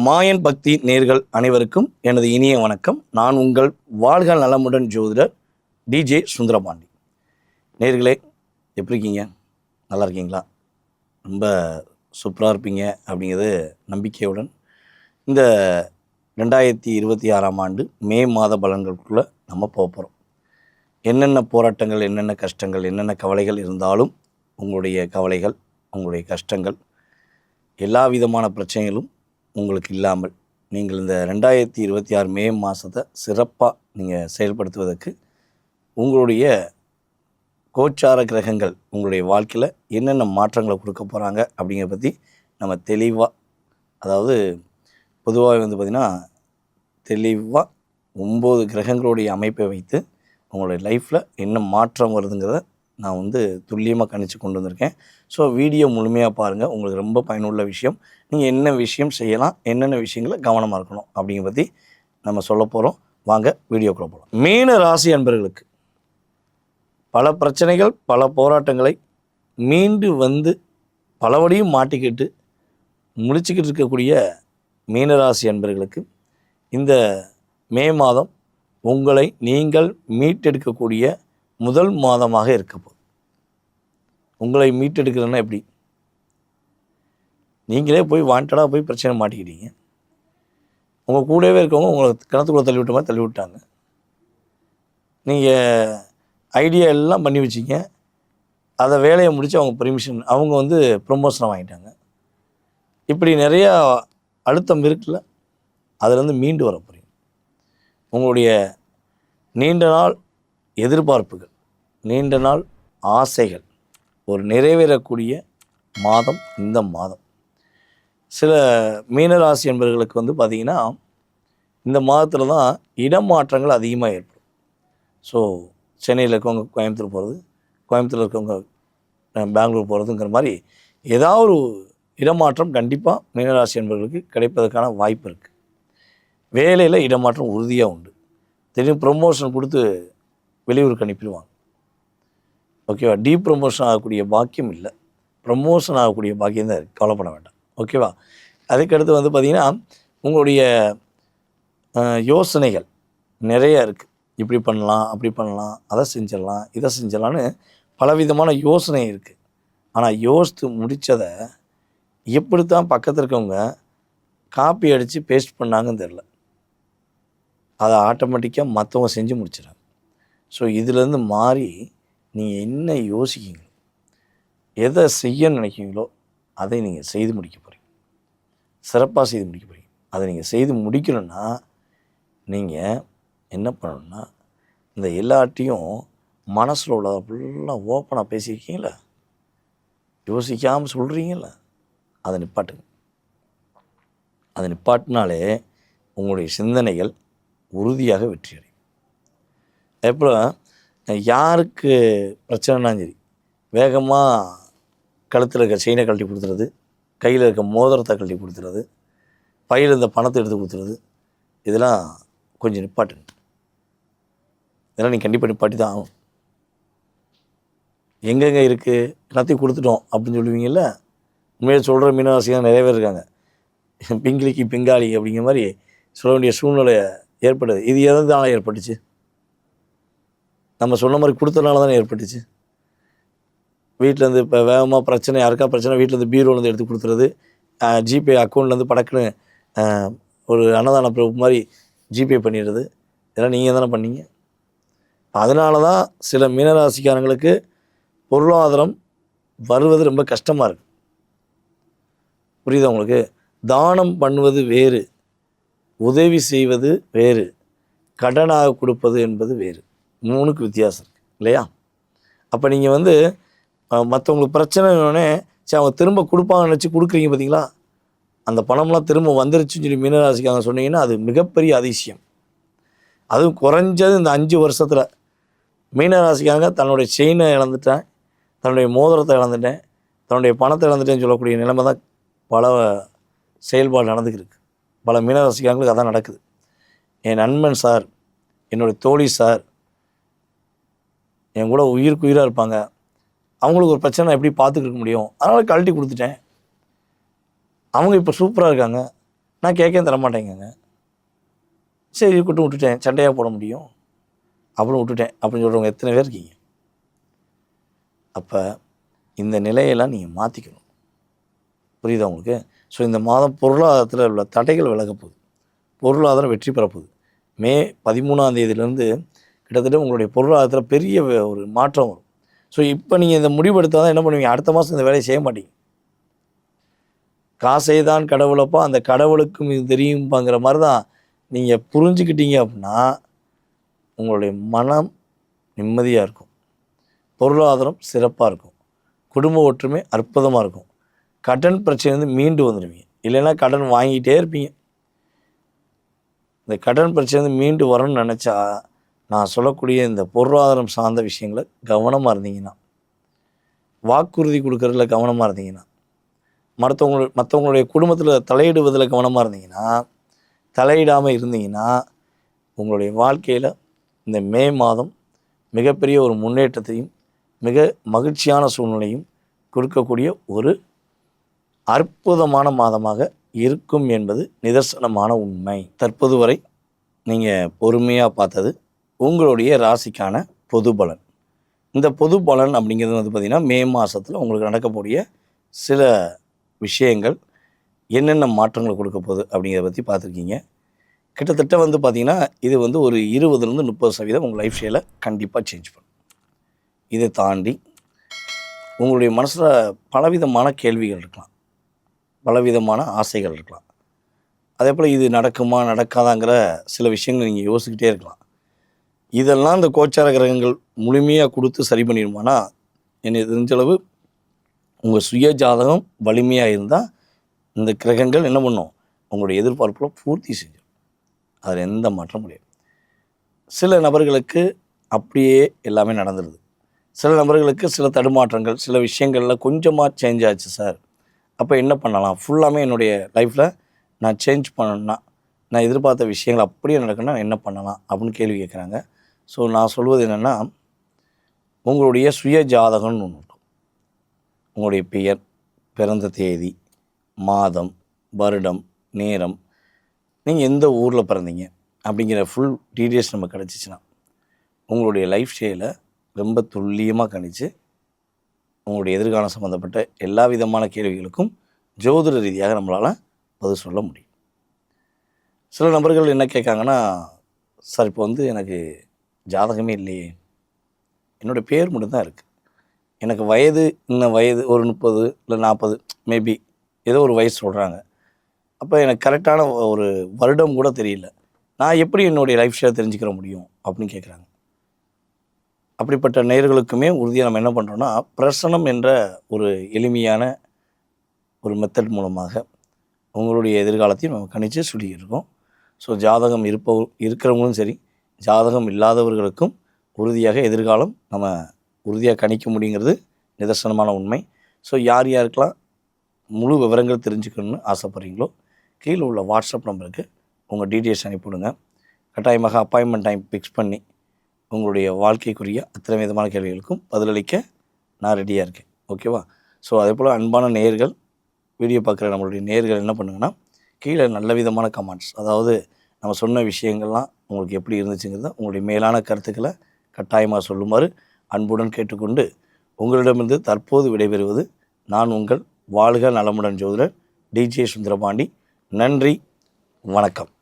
மாயன் பக்தி நேர்கள் அனைவருக்கும் எனது இனிய வணக்கம். நான் உங்கள் வாழ்க நலமுடன் ஜோதிடர் டிஜே சுந்தரபாண்டி. நேர்களே, எப்படி இருக்கீங்க? நல்லா இருக்கீங்களா? ரொம்ப சூப்பராக இருப்பீங்க அப்படிங்கிறது நம்பிக்கையுடன் இந்த 2026ஆம் ஆண்டு மே மாத பலன்களுக்குள்ளே நம்ம போகிறோம். என்னென்ன போராட்டங்கள், என்னென்ன கஷ்டங்கள், என்னென்ன கவலைகள் இருந்தாலும் உங்களுடைய கவலைகள், உங்களுடைய கஷ்டங்கள், எல்லா விதமான பிரச்சனைகளும் உங்களுக்கு இல்லாமல் நீங்கள் இந்த 2026 மே மாதத்தை சிறப்பாக நீங்கள் செயல்படுத்துவதற்கு உங்களுடைய கோச்சார கிரகங்கள் உங்களுடைய வாழ்க்கையில் என்னென்ன மாற்றங்களை கொடுக்க போகிறாங்க அப்படிங்கிறத பற்றி நம்ம தெளிவாக, அதாவது பொதுவாக பார்த்திங்கன்னா தெளிவாக 9 கிரகங்களுடைய அமைப்பை வைத்து உங்களுடைய லைஃப்பில் என்ன மாற்றம் வருதுங்கிறத நான் துல்லியமாக கணிச்சு கொண்டு வந்திருக்கேன். ஸோ வீடியோ முழுமையாக பாருங்கள். உங்களுக்கு ரொம்ப பயனுள்ள விஷயம். நீங்கள் என்ன விஷயம் செய்யலாம், என்னென்ன விஷயங்களை கவனமாக இருக்கணும் அப்படிங்கிற பற்றி நம்ம சொல்ல போகிறோம். வாங்க வீடியோக்குள்ளே போகலாம். மீன ராசி அன்பர்களுக்கு பல பிரச்சனைகள், பல போராட்டங்களை மீண்டு பலவடியும் மாட்டிக்கிட்டு முடிச்சுக்கிட்டு இருக்கக்கூடிய மீனராசி அன்பர்களுக்கு இந்த மே மாதம் உங்களை நீங்கள் மீட்டெடுக்கக்கூடிய முதல் மாதமாக இருக்க போகுது. உங்களை மீட்டெடுக்கிறதுனா எப்படி? நீங்களே போய் வாண்டடாக போய் பிரச்சனை மாட்டிக்கிட்டீங்க. உங்கள் கூடவே இருக்கவங்க உங்களை கிணத்துக்குள்ளே தள்ளி விட்ட மாதிரி தள்ளி விட்டாங்க. நீங்கள் ஐடியா எல்லாம் பண்ணி வச்சிங்க. அதை வேலையை முடித்து அவங்க பெர்மிஷன், அவங்க ப்ரொமோஷனை வாங்கிட்டாங்க. இப்படி நிறையா அழுத்தம் இருக்குல்ல, அதிலேருந்து மீண்டு வர போகிறீங்க. உங்களுடைய நீண்ட நாள் எதிர்பார்ப்புகள், நீண்ட நாள் ஆசைகள் ஒரு நிறைவேறக்கூடிய மாதம் இந்த மாதம். சில மீனராசி என்பவர்களுக்கு பார்த்திங்கன்னா இந்த மாதத்தில் தான் இடமாற்றங்கள் அதிகமாக ஏற்படும். ஸோ சென்னையில் இருக்கவங்க கோயம்புத்தூர் போகிறது, கோயம்புத்தூரில் இருக்கவங்க பெங்களூர் போகிறதுங்கிற மாதிரி ஏதாவது ஒரு இடமாற்றம் கண்டிப்பாக மீனராசி என்பவர்களுக்கு கிடைப்பதற்கான வாய்ப்பு இருக்குது. வேலையில் இடமாற்றம் உறுதியாக உண்டு. திடீர்னு ப்ரொமோஷன் கொடுத்து வெளியூருக்கு அனுப்பிடுவாங்க. ஓகேவா? ப்ரொமோஷன் ஆகக்கூடிய பாக்கியம் இல்லை, ப்ரமோஷன் ஆகக்கூடிய பாக்கியம் தான் இருக்குது. கவலைப்பட வேண்டாம். ஓகேவா? அதுக்கடுத்து பார்த்திங்கன்னா உங்களுடைய யோசனைகள் நிறையா இருக்குது. இப்படி பண்ணலாம், அப்படி பண்ணலாம், அதை செஞ்சிடலாம், இதை செஞ்சிடலான்னு பலவிதமான யோசனை இருக்குது. ஆனால் யோசித்து முடித்ததை எப்படித்தான் பக்கத்தில் இருக்கவங்க காப்பி அடித்து பேஸ்ட் பண்ணாங்கன்னு தெரில, அதை ஆட்டோமேட்டிக்காக மற்றவங்க செஞ்சு முடிச்சிடறாங்க. ஸோ இதிலேருந்து மாறி நீங்கள் என்ன யோசிக்கிங்க, எதை செய்ய நினைக்கிறீங்களோ அதை நீங்கள் செய்து முடிக்க போகிறீங்க. சிறப்பாக செய்து முடிக்க போகிறீங்க. அதை நீங்கள் செய்து முடிக்கணும்னா நீங்கள் என்ன பண்ணணும்னா, இந்த எல்லாட்டையும் மனசில் உள்ளதை ஃபுல்லாக ஓப்பனாக பேசியிருக்கீங்கள, யோசிக்காமல் சொல்கிறீங்கள, அதை நிப்பாட்டுங்க. அதை நிப்பாட்டினாலே உங்களுடைய சிந்தனைகள் உறுதியாக வெற்றி அடையும். அப்புறம் யாருக்கு பிரச்சனைனாலும் சரி, வேகமாக கழுத்தில் இருக்க செயினை கழட்டி கொடுத்துறது, கையில் இருக்க மோதிரத்தை கழட்டி கொடுத்துறது, பையில் இருந்த பணத்தை எடுத்து கொடுத்துறது, இதெல்லாம் கொஞ்சம் நிப்பாட்டுங்க. இதெல்லாம் நீங்கள் கண்டிப்பாக நிப்பாட்டி தான் ஆகும். எங்கெங்கே இருக்குது எல்லாத்தையும் கொடுத்துட்டோம் அப்படின்னு சொல்லுவீங்கள்ல, உண்மையாக சொல்கிற மீனராசியாக நிறைய பேர் இருக்காங்க. பிங்கிலிக்கு பிங்காளி அப்படிங்கிற மாதிரி சொல்ல வேண்டிய சூழ்நிலை ஏற்படுது. இது எதனால ஏற்பட்டுச்சு? நம்ம சொன்ன மாதிரி கொடுத்தனால தானே ஏற்பட்டுச்சு. வீட்டிலேருந்து இப்போ வேகமாக பிரச்சனை, யாருக்கா பிரச்சனை, வீட்டிலேருந்து பீரோலேருந்து எடுத்து கொடுத்துறது, ஜிபே அக்கௌண்ட்லேருந்து படக்குன்னு ஒரு அன்னதான ப்ரூஃப் மாதிரி ஜிபே பண்ணிடுறது, இதெல்லாம் நீங்கள் தானே பண்ணீங்க. அதனால தான் சில மீனராசிக்காரங்களுக்கு பொருளாதாரம் வருவது ரொம்ப கஷ்டமாக இருக்குது. புரியுதா உங்களுக்கு? தானம் பண்ணுவது வேறு, உதவி செய்வது வேறு, கடனாக கொடுப்பது என்பது வேறு. 3க்கு வித்தியாசம் இருக்குது இல்லையா? அப்போ நீங்கள் மற்றவங்களுக்கு பிரச்சனைனோடனே சரி அவங்க திரும்ப கொடுப்பாங்கன்னு நினச்சி கொடுக்குறீங்க பார்த்தீங்களா, அந்த பணம்லாம் திரும்ப வந்துருச்சுன்னு சொல்லி மீனராசிக்காக சொன்னீங்கன்னா அது மிகப்பெரிய அதிசயம். அதுவும் குறைஞ்சது இந்த 5 வருஷத்தில் மீனராசிக்காக தன்னுடைய செயினை இழந்துட்டேன், தன்னுடைய மோதிரத்தை இழந்துட்டேன், தன்னுடைய பணத்தை இழந்துட்டேன்னு சொல்லக்கூடிய நிலைமை தான் பல செயல்பாடு நடந்துக்கிருக்கு. பல மீனராசிக்காரங்களுக்கு அதான் நடக்குது. என் நண்பன் சார், என்னுடைய தோழி சார், என் கூட உயிருக்கு உயிராக இருப்பாங்க, அவங்களுக்கு ஒரு பிரச்சனை எப்படி பார்த்துக்கிட்டு முடியும், அதனால் கழட்டி கொடுத்துட்டேன். அவங்க இப்போ சூப்பராக இருக்காங்க, நான் கேட்க தரமாட்டேங்க. சரி இருக்கட்டும் விட்டுட்டேன், சண்டையாக போட முடியும் அப்புறம் விட்டுட்டேன் அப்படின்னு சொல்கிறவங்க எத்தனை பேர் இருக்கீங்க? அப்போ இந்த நிலையெல்லாம் நீங்கள் மாற்றிக்கணும். புரியுதா உங்களுக்கு? ஸோ இந்த மாதம் பொருளாதாரத்தில் உள்ள தடைகள் விலக போகுது, பொருளாதாரம் வெற்றி பெறப்போகுது. மே 13ஆம் தேதியிலேருந்து கிட்டத்தட்ட உங்களுடைய பொருளாதாரத்தில் பெரிய ஒரு மாற்றம் வரும். ஸோ இப்போ நீங்கள் இந்த முடிவெடுத்தால் தான் என்ன பண்ணுவீங்க, அடுத்த மாதம் இந்த வேலையை செய்ய மாட்டீங்க. காசே தான் கடவுளப்பா, அந்த கடவுளுக்கும் இது தெரியும்பாங்கிற மாதிரி தான் நீங்கள் புரிஞ்சுக்கிட்டீங்க அப்படின்னா உங்களுடைய மனம் நிம்மதியாக இருக்கும், பொருளாதாரம் சிறப்பாக இருக்கும், குடும்ப ஒற்றுமை அற்புதமாக இருக்கும், கடன் பிரச்சனைலேருந்து மீண்டு வந்துடுவீங்க. இல்லைன்னா கடன் வாங்கிட்டே இருப்பீங்க. இந்த கடன் பிரச்சனைலேருந்து மீண்டு வரணும்னு நினச்சா நான் சொல்லக்கூடிய இந்த பொருளாதாரம் சார்ந்த விஷயங்களை கவனமாக இருந்தீங்கன்னா, வாக்குறுதி கொடுக்கறதுல கவனமாக இருந்தீங்கன்னா, மற்றவங்களுடைய குடும்பத்தில் தலையிடுவதில் கவனமாக இருந்தீங்கன்னா, தலையிடாமல் இருந்தீங்கன்னா உங்களுடைய வாழ்க்கையில் இந்த மே மாதம் மிகப்பெரிய ஒரு முன்னேற்றத்தையும் மிக மகிழ்ச்சியான சூழ்நிலையும் கொடுக்கக்கூடிய ஒரு அற்புதமான மாதமாக இருக்கும் என்பது நிதர்சனமான உண்மை. தற்போது வரை நீங்கள் பொறுமையாக பார்த்தது உங்களுடைய ராசிக்கான பொது பலன். இந்த பொது பலன் அப்படிங்கிறது வந்து பார்த்திங்கன்னா மே மாதத்தில் உங்களுக்கு நடக்கக்கூடிய சில விஷயங்கள் என்னென்ன மாற்றங்களை கொடுக்க போகுது அப்படிங்கிறத பற்றி பார்த்துருக்கீங்க. கிட்டத்தட்ட வந்து பார்த்திங்கன்னா இது வந்து ஒரு 20-30% உங்கள் லைஃப் ஸ்டைலை கண்டிப்பாக சேஞ்ச் பண்ணும். இதை தாண்டி உங்களுடைய மனசில் பலவிதமான கேள்விகள் இருக்கலாம், பலவிதமான ஆசைகள் இருக்கலாம். அதே போல் இது நடக்குமா நடக்காதாங்கிற சில விஷயங்கள் நீங்கள் யோசிக்கிட்டே இருக்கலாம். இதெல்லாம் இந்த கோச்சார கிரகங்கள் முழுமையாக கொடுத்து சரி பண்ணிடுமானா, என்னை தெரிஞ்சளவு உங்கள் சுய ஜாதகம் வலிமையாக இருந்தால் இந்த கிரகங்கள் என்ன பண்ணும், உங்களுடைய எதிர்பார்ப்புகளை பூர்த்தி செஞ்சிடும். அதில் எந்த மாற்றம் முடியாது. சில நபர்களுக்கு அப்படியே எல்லாமே நடந்துடுது. சில நபர்களுக்கு சில தடுமாற்றங்கள், சில விஷயங்களில் கொஞ்சமாக சேஞ்ச் ஆச்சு சார், அப்போ என்ன பண்ணலாம், ஃபுல்லாமே என்னுடைய லைஃப்பில் நான் சேஞ்ச் பண்ணணும்னா, நான் எதிர்பார்த்த விஷயங்கள் அப்படியே நடக்கணும்னா என்ன பண்ணலாம் அப்படின்னு கேள்வி கேட்குறாங்க. ஸோ நான் சொல்வது என்னென்னா, உங்களுடைய சுய ஜாதகம்னு ஒன்று இருக்கும். உங்களுடைய பெயர், பிறந்த தேதி, மாதம், வருடம், நேரம், நீங்கள் எந்த ஊரில் பிறந்தீங்க அப்படிங்கிற ஃபுல் டீட்டெயில்ஸ் நம்ம கிடச்சிச்சின்னா உங்களுடைய லைஃப் ஸ்டைலை ரொம்ப துல்லியமாக கணிச்சு உங்களுடைய எதிர்காலம் சம்மந்தப்பட்ட எல்லா விதமான கேள்விகளுக்கும் ஜோதிட ரீதியாக நம்மளால் பதில் சொல்ல முடியும். சில நபர்கள் என்ன கேட்காங்கன்னா, சார் இப்போ வந்து எனக்கு ஜாதகமே இல்லையே, என்னோடய பேர் மட்டும்தான் இருக்குது, எனக்கு வயது இன்னும் வயது ஒரு 30 இல்லை 40 மேபி ஏதோ ஒரு வயசு சொல்கிறாங்க, அப்போ எனக்கு கரெக்டான ஒரு வருடம் கூட தெரியல, நான் எப்படி என்னுடைய லைஃப் ஸ்டைலை தெரிஞ்சுக்கிற முடியும் அப்படின்னு கேட்குறாங்க. அப்படிப்பட்ட நேயர்களுக்குமே உறுதியாக நம்ம என்ன பண்ணுறோன்னா, பிரசனம் என்ற ஒரு எளிமையான ஒரு மெத்தட் மூலமாக உங்களுடைய எதிர்காலத்தையும் நம்ம கணிச்சு சொல்லியிருக்கோம். ஸோ ஜாதகம் இருக்கிறவங்களும் சரி, ஜாதகம் இல்லாதவர்களுக்கும் உறுதியாக எதிர்காலம் நம்ம உறுதியாக கணிக்க முடியுங்கிறது நிதர்சனமான உண்மை. ஸோ யார் யாருக்கெல்லாம் முழு விவரங்கள் தெரிஞ்சுக்கணும்னு ஆசைப்பட்றீங்களோ கீழே உள்ள வாட்ஸ்அப் நம்பருக்கு உங்கள் டீட்டெயில்ஸ் அனுப்பிவிடுங்க. கட்டாயமாக அப்பாயின்மெண்ட் டைம் ஃபிக்ஸ் பண்ணி உங்களுடைய வாழ்க்கைக்குரிய அத்தனை விதமான கேள்விகளுக்கும் பதிலளிக்க நான் ரெடியாக இருக்கேன். ஓகேவா? ஸோ அதே போல் அன்பான நேயர்கள், வீடியோ பார்க்குற நம்மளுடைய நேயர்கள் என்ன பண்ணுங்கன்னா, கீழே நல்ல விதமான கமெண்ட்ஸ், அதாவது நம்ம சொன்ன விஷயங்கள்லாம் உங்களுக்கு எப்படி இருந்துச்சுங்கிறத உங்களுடைய மேலான கருத்துக்களை கட்டாயமாக சொல்லுமாறு அன்புடன் கேட்டுக்கொண்டு உங்களிடமிருந்து தற்போது விடைபெறுவது நான் உங்கள் வாழ்க நலமுடன் ஜோதிடர் டிஜே சுந்தரபாண்டி. நன்றி, வணக்கம்.